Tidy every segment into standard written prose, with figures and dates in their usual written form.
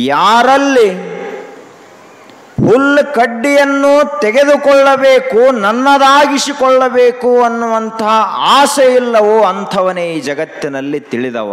ಯಾರಲ್ಲಿ ಹುಲ್ಲು ಕಡ್ಡಿಯನ್ನು ತೆಗೆದುಕೊಳ್ಳಬೇಕು, ನನ್ನದಾಗಿಸಿಕೊಳ್ಳಬೇಕು ಅನ್ನುವಂತಹ ಆಸೆ ಇಲ್ಲವೋ ಅಂಥವನೇ ಈ ಜಗತ್ತಿನಲ್ಲಿ ತಿಳಿದವ.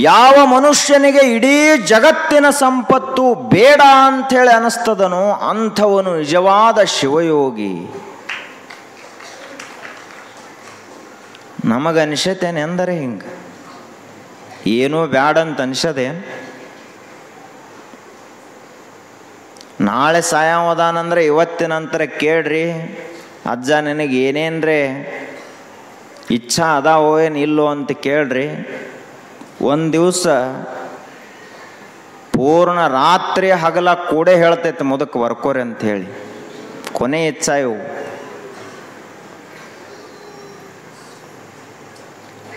ಯಾವ ಮನುಷ್ಯನಿಗೆ ಇಡೀ ಜಗತ್ತಿನ ಸಂಪತ್ತು ಬೇಡ ಅಂಥೇಳಿ ಅನಿಸ್ತದನೋ ಅಂಥವನು ನಿಜವಾದ ಶಿವಯೋಗಿ. ನಮಗನಿಸತೇನೆ ಅಂದರೆ ಹಿಂಗೆ ಏನೂ ಬ್ಯಾಡ ಅಂತ ಅನಿಸದೇನು? ನಾಳೆ ಸಾಯವದಾನಂದ್ರೆ ಇವತ್ತಿನ ನಂತರ ಕೇಳ್ರಿ, ಅಜ್ಜ ನಿನಗೆ ಏನೇನ್ರೆ ಇಚ್ಛಾ ಅದಾವೋ ಏನು ಇಲ್ಲೋ ಅಂತ ಕೇಳ್ರಿ. ಒಂದು ದಿವಸ ಪೂರ್ಣ ರಾತ್ರಿ ಹಗಲ ಕೂಡೆ ಹೇಳ್ತೈತೆ ಮುದಕ್ಕೆ ವರ್ಕೋರಿ ಅಂತ ಹೇಳಿ. ಕೊನೆ ಇಚ್ಛಾ ಇವು,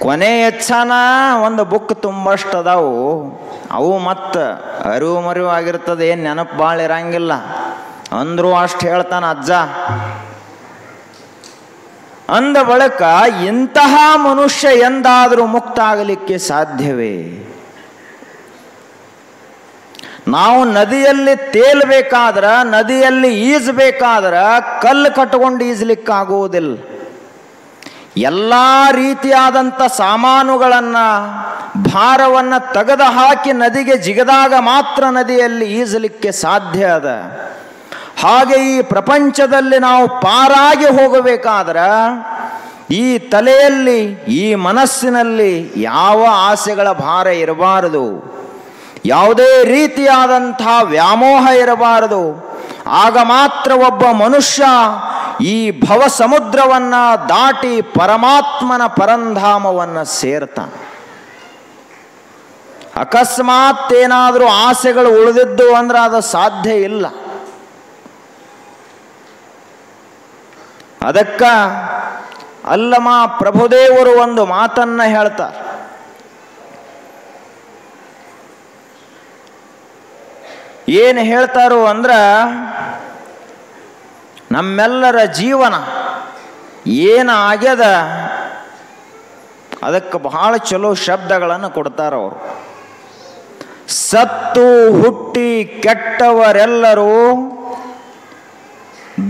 ಕೊನೆ ಇಚ್ಛಾನ ಒಂದು ಬುಕ್ ತುಂಬಷ್ಟು ಅದಾವು. ಅವು ಮತ್ತು ಅರಿವು ಮರಿವು ಆಗಿರ್ತದೆ, ಏನು ನೆನಪು ಭಾಳ ಇರಂಗಿಲ್ಲ. ಅಂದರೂ ಅಷ್ಟು ಹೇಳ್ತಾನೆ ಅಜ್ಜ. ಅಂದ ಬಳಿಕ ಇಂತಹ ಮನುಷ್ಯ ಎಂದಾದರೂ ಮುಕ್ತ ಆಗಲಿಕ್ಕೆ ಸಾಧ್ಯವೇ? ನಾವು ನದಿಯಲ್ಲಿ ತೇಲ್ಬೇಕಾದ್ರೆ, ನದಿಯಲ್ಲಿ ಈಜಬೇಕಾದ್ರೆ ಕಲ್ಲು ಕಟ್ಟಿಕೊಂಡು ಈಜಲಿಕ್ಕಾಗುವುದಿಲ್ಲ. ಎಲ್ಲ ರೀತಿಯಾದಂಥ ಸಾಮಾನುಗಳನ್ನು, ಭಾರವನ್ನು ತೆಗೆದು ಹಾಕಿ ನದಿಗೆ ಜಿಗಿದಾಗ ಮಾತ್ರ ನದಿಯಲ್ಲಿ ಈಜಲಿಕ್ಕೆ ಸಾಧ್ಯ ಅದ. ಹಾಗೆ ಈ ಪ್ರಪಂಚದಲ್ಲಿ ನಾವು ಪಾರಾಗಿ ಹೋಗಬೇಕಾದ್ರೆ ಈ ತಲೆಯಲ್ಲಿ, ಈ ಮನಸ್ಸಿನಲ್ಲಿ ಯಾವ ಆಸೆಗಳ ಭಾರ ಇರಬಾರದು, ಯಾವುದೇ ರೀತಿಯಾದಂಥ ವ್ಯಾಮೋಹ ಇರಬಾರದು. ಆಗ ಮಾತ್ರ ಒಬ್ಬ ಮನುಷ್ಯ ಈ ಭವ ಸಮುದ್ರವನ್ನು ದಾಟಿ ಪರಮಾತ್ಮನ ಪರಂಧಾಮವನ್ನು ಸೇರ್ತಾನೆ. ಅಕಸ್ಮಾತ್ ಏನಾದರೂ ಆಸೆಗಳು ಉಳಿದಿದ್ದು ಅಂದ್ರೆ ಅದು ಸಾಧ್ಯ ಇಲ್ಲ. ಅದಕ್ಕ ಅಲ್ಲಮ ಪ್ರಭುದೇವರು ಒಂದು ಮಾತನ್ನ ಹೇಳ್ತಾರೆ. ಏನು ಹೇಳ್ತಾರೋ ಅಂದ್ರ, ನಮ್ಮೆಲ್ಲರ ಜೀವನ ಏನಾಗ್ಯದ ಅದಕ್ಕೆ ಬಹಳ ಚಲೋ ಶಬ್ದಗಳನ್ನು ಕೊಡ್ತಾರ ಅವರು. ಸತ್ತು ಹುಟ್ಟಿ ಕೆಟ್ಟವರೆಲ್ಲರೂ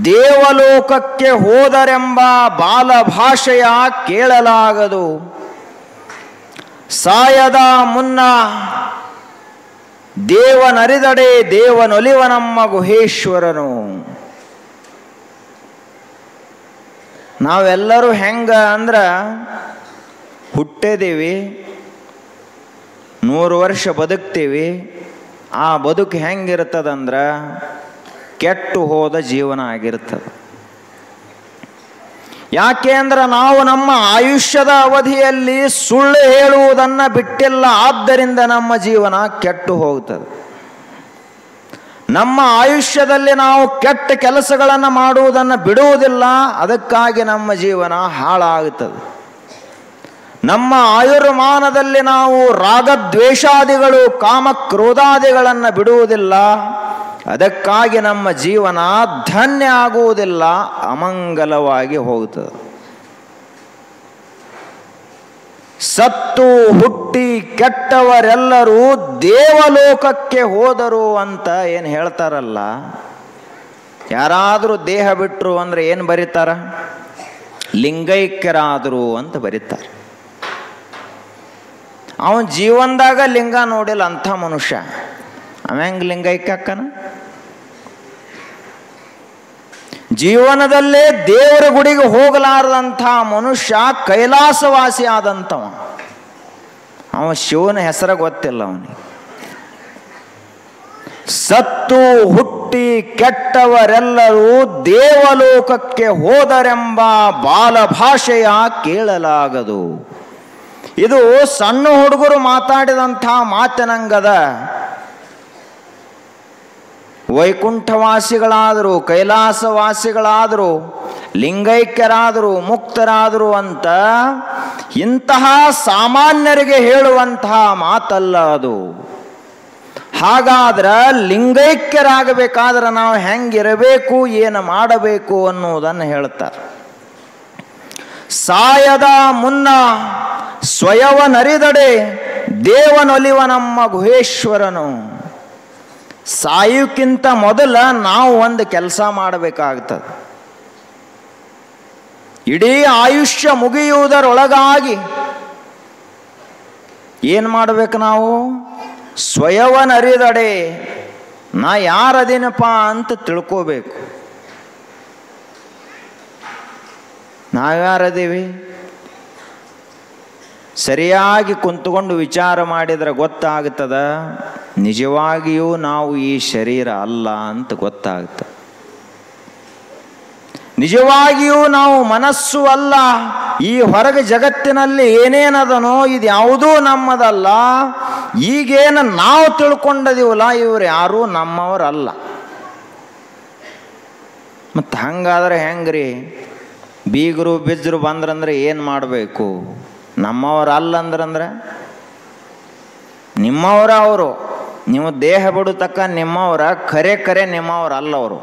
ದೇವಲೋಕಕ್ಕೆ ಹೋದರೆಂಬ ಬಾಲಭಾಷೆಯ ಕೇಳಲಾಗದು. ಸಾಯದ ಮುನ್ನ ದೇವನರಿದಡೆ ದೇವನೊಲಿವನಮ್ಮ ಗುಹೇಶ್ವರನು. ನಾವೆಲ್ಲರೂ ಹೆಂಗ ಅಂದ್ರ, ಹುಟ್ಟಿದೀವಿ, 100 ವರ್ಷ ಬದುಕ್ತೀವಿ. ಆ ಬದುಕು ಹೆಂಗಿರ್ತದಂದ್ರ ಕೆಟ್ಟು ಹೋದ ಜೀವನ ಆಗಿರ್ತದೆ. ಯಾಕೆ ಅಂದ್ರೆ ನಾವು ನಮ್ಮ ಆಯುಷ್ಯದ ಅವಧಿಯಲ್ಲಿ ಸುಳ್ಳು ಹೇಳುವುದನ್ನು ಬಿಟ್ಟಿಲ್ಲ. ಆದ್ದರಿಂದ ನಮ್ಮ ಜೀವನ ಕೆಟ್ಟು ಹೋಗ್ತದೆ. ನಮ್ಮ ಆಯುಷ್ಯದಲ್ಲಿ ನಾವು ಕೆಟ್ಟ ಕೆಲಸಗಳನ್ನು ಮಾಡುವುದನ್ನು ಬಿಡುವುದಿಲ್ಲ. ಅದಕ್ಕಾಗಿ ನಮ್ಮ ಜೀವನ ಹಾಳಾಗುತ್ತದೆ. ನಮ್ಮ ಆಯುರ್ಮಾನದಲ್ಲಿ ನಾವು ರಾಗದ್ವೇಷಾದಿಗಳು, ಕಾಮಕ್ರೋಧಾದಿಗಳನ್ನು ಬಿಡುವುದಿಲ್ಲ. ಅದಕ್ಕಾಗಿ ನಮ್ಮ ಜೀವನ ಧನ್ಯ ಆಗುವುದಿಲ್ಲ, ಅಮಂಗಲವಾಗಿ ಹೋಗುತ್ತದೆ. ಸತ್ತು ಹುಟ್ಟಿ ಕೆಟ್ಟವರೆಲ್ಲರೂ ದೇವಲೋಕಕ್ಕೆ ಹೋದರು ಅಂತ ಏನು ಹೇಳ್ತಾರಲ್ಲ, ಯಾರಾದರೂ ದೇಹ ಬಿಟ್ಟರು ಅಂದರೆ ಏನು ಬರೀತಾರ? ಲಿಂಗೈಕ್ಯರಾದರು ಅಂತ ಬರೀತಾರೆ. ಅವನ ಜೀವನದಾಗ ಲಿಂಗ ನೋಡಿಲ್ಲ ಅಂಥ ಮನುಷ್ಯ, ಅವಂಗೆ ಲಿಂಗೈಕ್ಯ ಅಕ್ಕನ? ಜೀವನದಲ್ಲೇ ದೇವರ ಗುಡಿಗೆ ಹೋಗಲಾರದಂಥ ಮನುಷ್ಯ ಕೈಲಾಸವಾಸಿ ಆದಂಥವ. ಅವ ಶಿವನ ಹೆಸರ ಗೊತ್ತಿಲ್ಲ ಅವನಿಗೆ. ಸತ್ತು ಹುಟ್ಟಿ ಕೆಟ್ಟವರೆಲ್ಲರೂ ದೇವಲೋಕಕ್ಕೆ ಹೋದರೆಂಬ ಬಾಲಭಾಷೆಯ ಕೇಳಲಾಗದು. ಇದು ಸಣ್ಣ ಹುಡುಗರು ಮಾತಾಡಿದಂಥ ಮಾತಿನಂಗದ. ವೈಕುಂಠವಾಸಿಗಳಾದರು, ಕೈಲಾಸವಾಸಿಗಳಾದರು, ಲಿಂಗೈಕ್ಯರಾದರು, ಮುಕ್ತರಾದರು ಅಂತ ಇಂತಹ ಸಾಮಾನ್ಯರಿಗೆ ಹೇಳುವಂತಹ ಮಾತಲ್ಲ ಅದು. ಹಾಗಾದ್ರೆ ಲಿಂಗೈಕ್ಯರಾಗಬೇಕಾದ್ರೆ ನಾವು ಹೆಂಗಿರಬೇಕು, ಏನು ಮಾಡಬೇಕು ಅನ್ನುವುದನ್ನು ಹೇಳ್ತಾರೆ. ಸಾಯದ ಮುನ್ನ ಸ್ವಯವನರಿದಡೆ ದೇವನೊಲಿವ ನಮ್ಮ ಗುಹೇಶ್ವರನು. ಸಾಯುಕ್ಕಿಂತ ಮೊದಲ ನಾವು ಒಂದು ಕೆಲಸ ಮಾಡಬೇಕಾಗ್ತದೆ. ಇಡೀ ಆಯುಷ್ಯ ಮುಗಿಯುವುದರೊಳಗಾಗಿ ಏನು ಮಾಡಬೇಕು ನಾವು? ಸ್ವಯವನರಿದಡೆ ನಾ ಯಾರದೇನಪ್ಪ ಅಂತ ತಿಳ್ಕೋಬೇಕು. ನಾವ್ಯಾರದೇವಿ? ಸರಿಯಾಗಿ ಕುಂತ್ಕೊಂಡು ವಿಚಾರ ಮಾಡಿದರೆ ಗೊತ್ತಾಗ್ತದ, ನಿಜವಾಗಿಯೂ ನಾವು ಈ ಶರೀರ ಅಲ್ಲ ಅಂತ ಗೊತ್ತಾಗ್ತದೆ. ನಿಜವಾಗಿಯೂ ನಾವು ಮನಸ್ಸು ಅಲ್ಲ. ಈ ಹೊರಗೆ ಜಗತ್ತಿನಲ್ಲಿ ಏನೇನದನೋ ಇದು ಯಾವುದೂ ನಮ್ಮದಲ್ಲ. ಈಗೇನು ನಾವು ತಿಳ್ಕೊಂಡದೀವಲ್ಲ, ಇವರು ಯಾರೂ ನಮ್ಮವರಲ್ಲ. ಮತ್ತು ಹಂಗಾದ್ರೆ ಹೆಂಗ್ರಿ? ಬೀಗರು ಬಿಜ್ಜರು ಬಂದ್ರಂದ್ರೆ ಏನು ಮಾಡಬೇಕು? ನಮ್ಮವರಲ್ಲ ಅಂದ್ರಂದ್ರೆ ನಿಮ್ಮವರ ಅವರು. ನೀವು ದೇಹ ಬಿಡು ತಕ್ಕ ನಿಮ್ಮವರ, ಖರೆ ನಿಮ್ಮವರಲ್ಲ ಅವರು.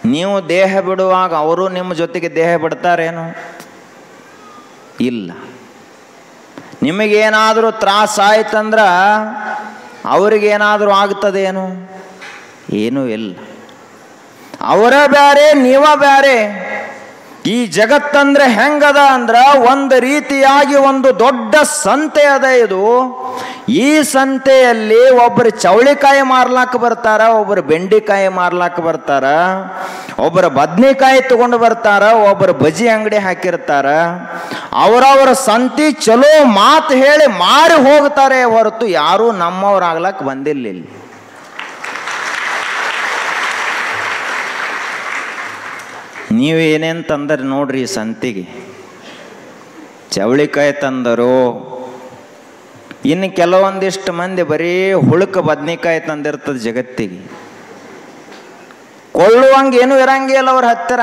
ನೀವು ದೇಹ ಬಿಡುವಾಗ ಅವರು ನಿಮ್ಮ ಜೊತೆಗೆ ದೇಹ ಬಿಡ್ತಾರೇನು? ಇಲ್ಲ. ನಿಮಗೇನಾದರೂ ತ್ರಾಸಾಯ್ತಂದ್ರೆ ಅವ್ರಿಗೇನಾದರೂ ಆಗ್ತದೇನು? ಏನೂ ಇಲ್ಲ. ಅವರ ಬ್ಯಾರೆ, ನೀವ ಬ್ಯಾರೆ. ಈ ಜಗತ್ತಂದ್ರೆ ಹೆಂಗದ ಅಂದ್ರೆ ಒಂದು ರೀತಿಯಾಗಿ ಒಂದು ದೊಡ್ಡ ಸಂತೆ ಅದ ಇದು. ಈ ಸಂತೆಯಲ್ಲಿ ಒಬ್ಬರು ಚೌಳಿಕಾಯಿ ಮಾರ್ಲಾಕ ಬರ್ತಾರ, ಒಬ್ಬರು ಬೆಂಡಿಕಾಯಿ ಮಾರ್ಲಾಕ ಬರ್ತಾರ, ಒಬ್ಬರು ಬದ್ನಿಕಾಯಿ ತಗೊಂಡು ಬರ್ತಾರ, ಒಬ್ಬರು ಬಜಿ ಅಂಗಡಿ ಹಾಕಿರ್ತಾರ. ಅವರವರ ಸಂತಿ ಚಲೋ ಮಾತು ಹೇಳಿ ಮಾರಿ ಹೋಗ್ತಾರೆ ಹೊರತು ಯಾರೂ ನಮ್ಮವ್ರಾಗ್ಲಕ್ಕೆ ಬಂದಿಲ್ಲ ಇಲ್ಲಿ. ನೀವೇನೇನು ತಂದರೆ ನೋಡ್ರಿ ಸಂತಿಗೆ. ಚವಳಿಕಾಯಿ ತಂದರು, ಇನ್ನು ಕೆಲವೊಂದಿಷ್ಟು ಮಂದಿ ಬರೀ ಹುಳುಕ ಬದ್ನಿಕಾಯಿ ತಂದಿರ್ತದೆ ಜಗತ್ತಿಗೆ. ಕೊಳ್ಳುವಂಗೆ ಏನೂ ಇರಂಗಿಲ್ಲ ಅವ್ರ ಹತ್ತಿರ.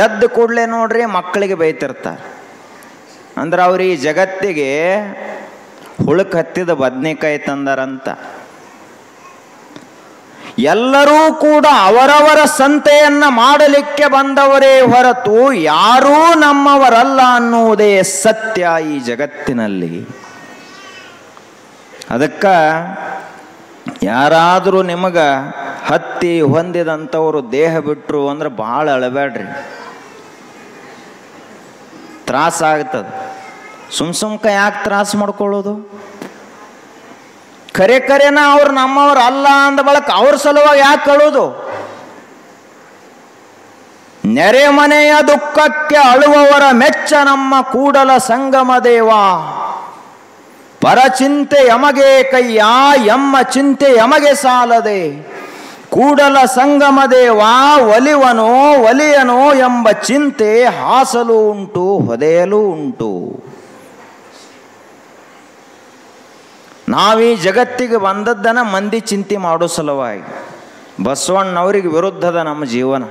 ಎದ್ದು ಕೂಡಲೇ ನೋಡ್ರಿ ಮಕ್ಕಳಿಗೆ ಬೈತಿರ್ತಾರೆ. ಅಂದ್ರೆ ಅವ್ರು ಈ ಜಗತ್ತಿಗೆ ಹುಳುಕ ಹತ್ತಿದ ಬದ್ನಿಕಾಯಿ ತಂದಾರಂತ. ಎಲ್ಲರೂ ಕೂಡ ಅವರವರ ಸಂತೆಯನ್ನ ಮಾಡಲಿಕ್ಕೆ ಬಂದವರೇ ಹೊರತು ಯಾರೂ ನಮ್ಮವರಲ್ಲ ಅನ್ನುವುದೇ ಸತ್ಯ ಈ ಜಗತ್ತಿನಲ್ಲಿ. ಅದಕ್ಕೆ ಯಾರಾದರೂ ನಿಮಗೆ ಹತ್ತಿ ಹೊಂದಿದಂಥವರು ದೇಹ ಬಿಟ್ಟರು ಅಂದ್ರೆ ಭಾಳ ಅಳಬೇಡ್ರಿ, ತ್ರಾಸಾಗ್ತದೆ. ಸುಮ್ಕ ಯಾಕೆ ತ್ರಾಸ ಮಾಡ್ಕೊಳ್ಳೋದು? ಖರೆನ ಅವ್ರು ನಮ್ಮವ್ರು ಅಲ್ಲ ಅಂದ ಬಳಕ ಅವ್ರ ಸಲುವಾಗಿ ಯಾಕೆ ಕಳೋದು? ನೆರೆಮನೆಯ ದುಃಖಕ್ಕೆ ಅಳುವವರ ಮೆಚ್ಚ ನಮ್ಮ ಕೂಡಲ ಸಂಗಮ ದೇವ. ಪರಚಿಂತೆ ಯಮಗೆ ಕೈಯ, ಎಮ್ಮ ಚಿಂತೆ ಯಮಗೆ ಸಾಲದೆ. ಕೂಡಲ ಸಂಗಮ ದೇವ ಒಲಿವನೋ ಒಲಿಯನೋ ಎಂಬ ಚಿಂತೆ ಹಾಸಲು ಉಂಟು, ಹೊದೆಯಲು ಉಂಟು. ನಾವೀ ಜಗತ್ತಿಗೆ ಬಂದದ್ದನ್ನು ಮಂದಿ ಚಿಂತೆ ಮಾಡೋ ಸಲುವಾಗಿ. ಬಸವಣ್ಣವ್ರಿಗೆ ವಿರುದ್ಧದ ನಮ್ಮ ಜೀವನ.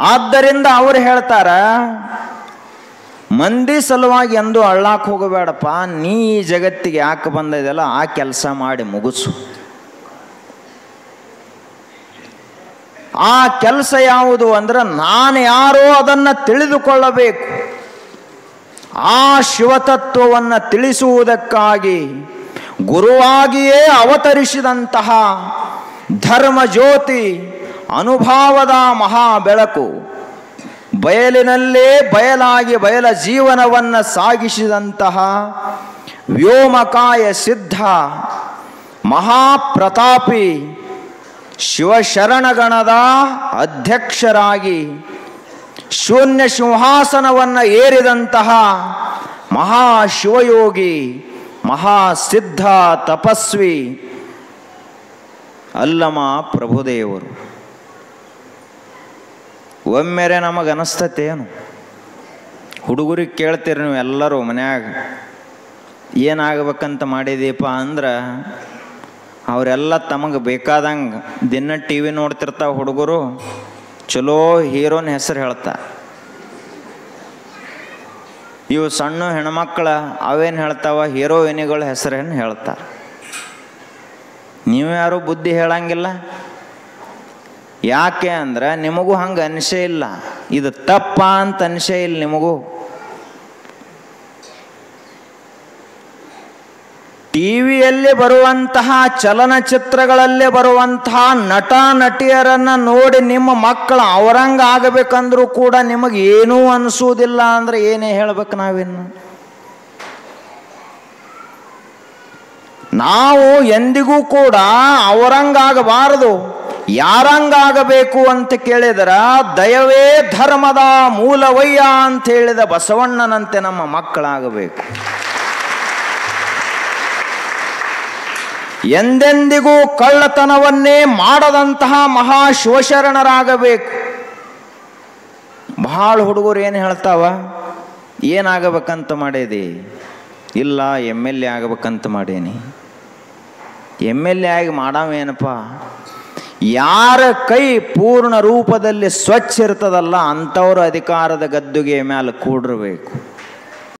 ಆದ್ದರಿಂದ ಅವರು ಹೇಳ್ತಾರ, ಮಂದಿ ಸಲುವಾಗಿ ಎಂದು ಅಳ್ಳಾಕ್ ಹೋಗಬೇಡಪ್ಪ, ನೀ ಈ ಜಗತ್ತಿಗೆ ಯಾಕೆ ಬಂದಿದೆಯಲ್ಲ ಆ ಕೆಲಸ ಮಾಡಿ ಮುಗಿಸು. ಆ ಕೆಲಸ ಯಾವುದು ಅಂದ್ರೆ ನಾನು ಯಾರೋ ಅದನ್ನು ತಿಳಿದುಕೊಳ್ಳಬೇಕು. ಆ ಶಿವತತ್ವವನ್ನು ತಿಳಿಸುವುದಕ್ಕಾಗಿ ಗುರುವಾಗಿಯೇ ಅವತರಿಸಿದಂತಹ ಧರ್ಮ ಜ್ಯೋತಿ, ಅನುಭಾವದ ಮಹಾ ಬೆಳಕು, ಬಯಲಿನಲ್ಲೇ ಬಯಲಾಗಿ ಬಯಲ ಜೀವನವನ್ನು ಸಾಗಿಸಿದಂತಹ ವ್ಯೋಮಕಾಯ ಸಿದ್ಧ ಮಹಾಪ್ರತಾಪಿ ಶಿವಶರಣಗಣದ ಅಧ್ಯಕ್ಷರಾಗಿ ಶೂನ್ಯ ಸಿಂಹಾಸನವನ್ನು ಏರಿದಂತಹ ಮಹಾಶಿವಯೋಗಿ, ಮಹಾಸಿದ್ಧ ತಪಸ್ವಿ ಅಲ್ಲಮ ಪ್ರಭುದೇವರು. ಒಮ್ಮೆರೆ ನಮಗನಿಸ್ತತೇನು? ಹುಡುಗರಿಗೆ ಕೇಳ್ತೀರಿ ನೀವು ಎಲ್ಲರೂ ಮನ್ಯಾಗ, ಏನಾಗಬೇಕಂತ ಮಾಡಿದೀಪ ಅಂದ್ರೆ ಅವರೆಲ್ಲ ತಮಗೆ ಬೇಕಾದಂಗೆ ದಿನ ಟಿ ವಿ ನೋಡ್ತಿರ್ತಾವ ಹುಡುಗರು. ಚಲೋ ಹೀರೋನ ಹೆಸರು ಹೇಳ್ತಾರೆ. ಇವು ಸಣ್ಣ ಹೆಣ್ಮಕ್ಳ ಅವೇನು ಹೇಳ್ತಾವ, ಹೀರೋಯಿನಿಗಳ ಹೆಸರೇನು ಹೇಳ್ತಾರೆ. ನೀವು ಯಾರು ಬುದ್ಧಿ ಹೇಳಂಗಿಲ್ಲ. ಯಾಕೆ ಅಂದ್ರೆ ನಿಮಗೂ ಹಂಗೆ ಅನಿಸೇ ಇಲ್ಲ, ಇದು ತಪ್ಪ ಅಂತ ಅನಿಸೇ ಇಲ್ಲ ನಿಮಗೂ. ಟಿ ವಿಯಲ್ಲಿ ಬರುವಂತಹ ಚಲನಚಿತ್ರಗಳಲ್ಲಿ ಬರುವಂತಹ ನಟ ನಟಿಯರನ್ನು ನೋಡಿ ನಿಮ್ಮ ಮಕ್ಕಳು ಅವರಂಗ ಆಗಬೇಕಂದ್ರೂ ಕೂಡ ನಿಮಗೆ ಏನೂ ಅನಿಸೋದಿಲ್ಲ ಅಂದರೆ ಏನೇ ಹೇಳಬೇಕು ನಾವಿನ್ನು? ನಾವು ಎಂದಿಗೂ ಕೂಡ ಅವರಂಗಾಗಬಾರದು. ಯಾರಂಗಾಗಬೇಕು ಅಂತ ಕೇಳಿದರ ದಯವೇ ಧರ್ಮದ ಮೂಲವಯ್ಯ ಅಂತ ಹೇಳಿದ ಬಸವಣ್ಣನಂತೆ ನಮ್ಮ ಮಕ್ಕಳಾಗಬೇಕು. ಎಂದೆಂದಿಗೂ ಕಳ್ಳತನವನ್ನೇ ಮಾಡದಂತಹ ಮಹಾ ಶಿವಶರಣರಾಗಬೇಕು. ಬಹಳ ಹುಡುಗರು ಏನು ಹೇಳ್ತಾವ, ಏನಾಗಬೇಕಂತ ಮಾಡೇದಿ? ಇಲ್ಲ, MLA ಆಗಬೇಕಂತ ಮಾಡೇನಿ. MLA ಆಗಿ ಮಾಡಾವೇನಪ್ಪ? ಯಾರ ಕೈ ಪೂರ್ಣ ರೂಪದಲ್ಲಿ ಸ್ವಚ್ಛ ಇರ್ತದಲ್ಲ ಅಂಥವ್ರು ಅಧಿಕಾರದ ಗದ್ದುಗೆ ಮೇಲೆ ಕೂಡಿರಬೇಕು.